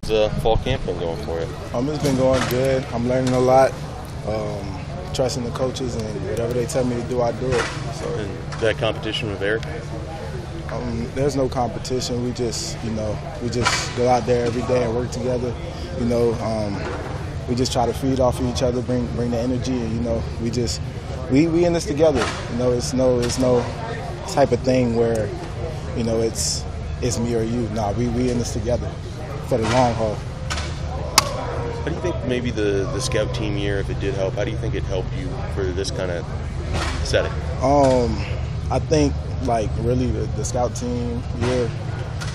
How's fall camp been going for you? It's been going good. I'm learning a lot, trusting the coaches, and whatever they tell me to do, I do it. So, And that competition with Eric? there's no competition. We just go out there every day and work together. We just try to feed off of each other, bring the energy, and we in this together. It's no type of thing where it's me or you. Nah, we in this together for the long haul. How do you think maybe the scout team year, if it did help, how do you think it helped you for this kind of setting? I think really the scout team year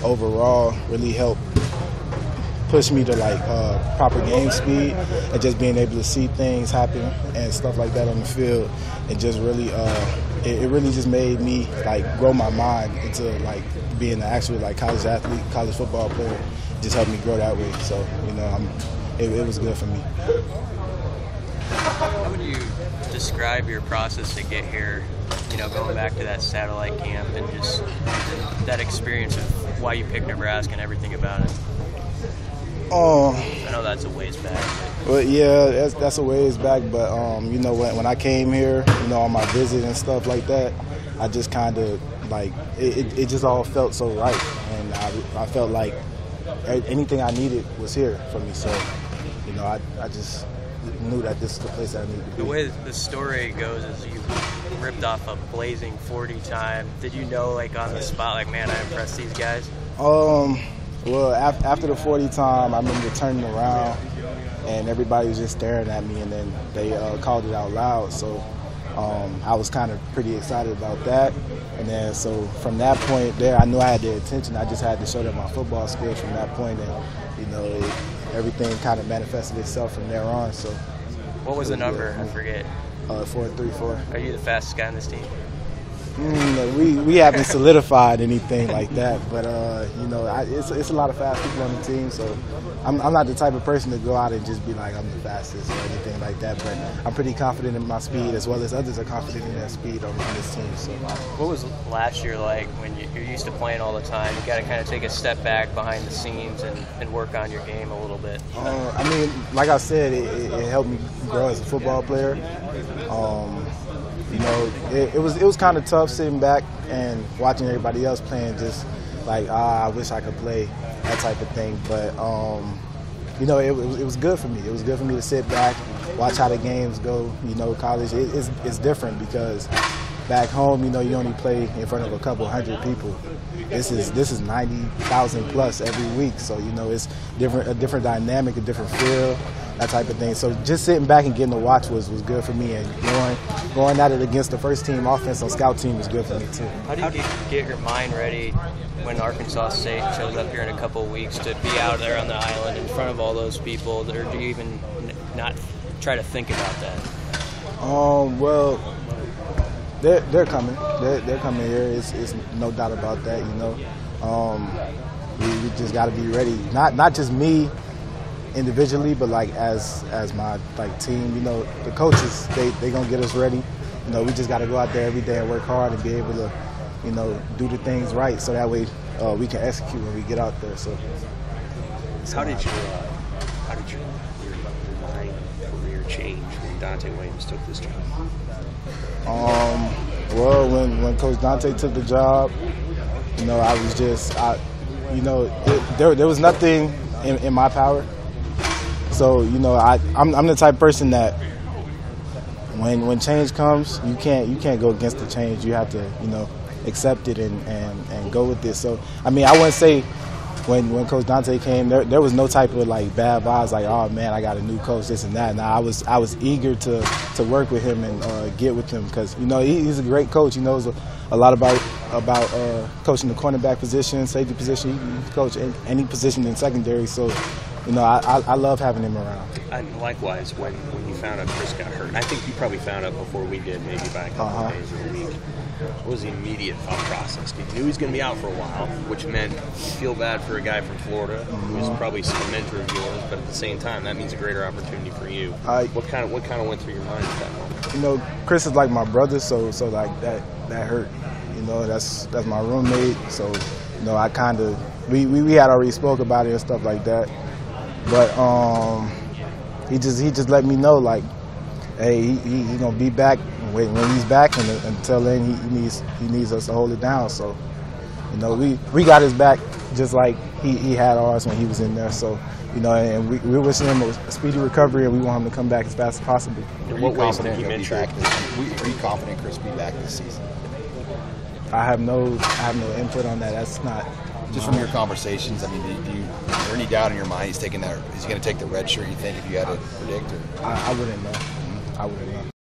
overall really helped push me to proper game speed and just being able to see things happen and stuff like that on the field, and just really it really just made me grow my mind into being an actual college athlete, college football player. It just helped me grow that way. So it was good for me. How would you describe your process to get here? Going back to that satellite camp and just that experience of why you picked Nebraska and everything about it. I know that's a ways back. Well, yeah, that's a ways back. But when I came here, on my visit and stuff like that, I just kind of it just all felt so right, and I felt like anything I needed was here for me. So I just knew that this is the place that I needed to be. The way the story goes is you ripped off a blazing 40 time. Did you know on the spot man, I impressed these guys? Well, after the 40 time, I remember turning around and everybody was just staring at me, and then they called it out loud. So I was kind of pretty excited about that. And then so from that point there, I knew I had their attention. I just had to show them my football skills from that point, and everything kind of manifested itself from there on. So what was the number? I forget. 4.34. Are you the fastest guy on this team? We haven't solidified anything like that, but it's a lot of fast people on the team, so I'm not the type of person to go out and just be like I'm the fastest or anything like that. But I'm pretty confident in my speed, as well as others are confident in their speed on this team. So, what was last year like when you're used to playing all the time? You got to kind of take a step back behind the scenes and work on your game a little bit. Like I said, it helped me grow as a football player. It was kind of tough sitting back and watching everybody else playing, just I wish I could play, that type of thing. But it was good for me. It was good for me to sit back, watch how the games go. College it's different because back home, you only play in front of a couple hundred people. This is 90,000 plus every week, so it's a different dynamic, a different feel, that type of thing. So just sitting back and getting to watch was good for me, and going at it against the first team offense on scout team was good for me too. How do you get your mind ready when Arkansas State shows up here in a couple of weeks to be out there on the island in front of all those people, or do you even not try to think about that? Well, they're coming. They're coming here. It's no doubt about that. We just got to be ready. Not just me individually, but as my team. The coaches they gonna get us ready. We just got to go out there every day and work hard and be able to do the things right, so that way we can execute when we get out there. So how did your mind career change when Dante Williams took this job? Well, when Coach Dante took the job, I was just there was nothing in my power. So I'm the type of person that when change comes, you can't go against the change. You have to accept it and go with it. So I wouldn't say when Coach Dante came, there was no type of bad vibes, oh man, I got a new coach, this and that. Now I was eager to work with him and get with him, because he's a great coach. He knows a lot about coaching the cornerback position, safety position. He can coach any position in secondary. So I love having him around. And likewise, when you found out Chris got hurt, I think you probably found out before we did, maybe by a couple of days or a week. What was the immediate thought process? You knew he was going to be out for a while, which meant you feel bad for a guy from Florida who's probably a mentor of yours, but at the same time, that means a greater opportunity for you. What kind of went through your mind at that moment? Chris is like my brother, so that hurt. That's my roommate. So I kind of we had already spoke about it and stuff like that. But he just let me know, like, hey, he gonna be back when he's back, and until then he needs us to hold it down. So, you know, we got his back just like he had ours when he was in there. So, you know, and we're wishing him a speedy recovery, and we want him to come back as fast as possible. In what ways did he mention? Are you confident Chris will be back this season? I have no input on that. That's not just from your conversations. I mean, is there any doubt in your mind he's going to take the red shirt? You think, if you had to predict? Or? I wouldn't know. I wouldn't know.